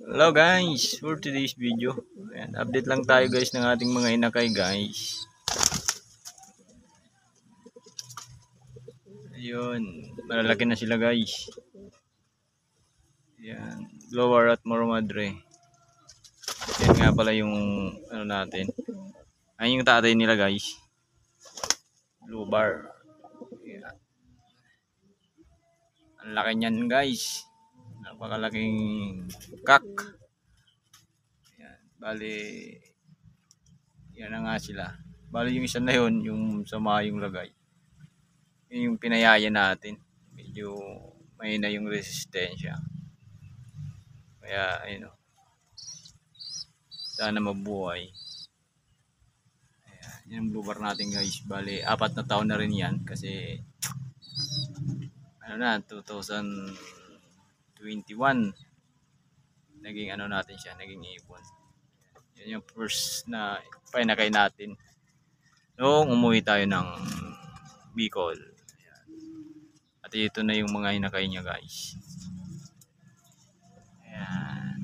Hello guys, for today's video, ayan, update lang tayo guys ng ating mga inakay guys. Ayun, malalaki na sila guys. Ayan, lower at more madre. Ayan nga pala yung ano natin. Ayun yung tatay nila guys. Blue bar. Ayan. Ang laki niyan guys. Napakalaking kak. Ayan, bali yan na nga sila. Bali yung isa na yun, yung sama yung lagay. Yun yung pinayaya natin. Medyo mahina yung resistensya. Kaya ayun o. Sana mabuhay. Ayan, yan ang blue bar natin guys. Bali 4 na taon na rin yan. Kasi ano na 2021 naging ano natin siya. Naging ibon. Yan yung first na pinakay natin. Noong umuwi tayo ng Bicol. Ayan. At ito na yung mga inakay niya guys. Ayan.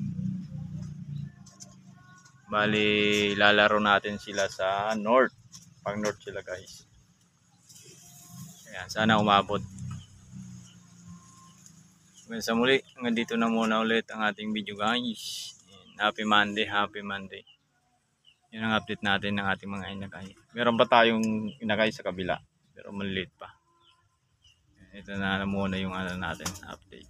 Bali lalaro natin sila sa north. Pang north sila guys. Ayan, sana umabot. Hanggang sa muli, hanggang dito na muna ulit ang ating video guys. Ayan, happy Monday, happy Monday. Yan ang update natin ng ating mga inakay. Meron pa tayong inakay sa kabila, pero maliit pa. Ito na muna yung ano natin, update.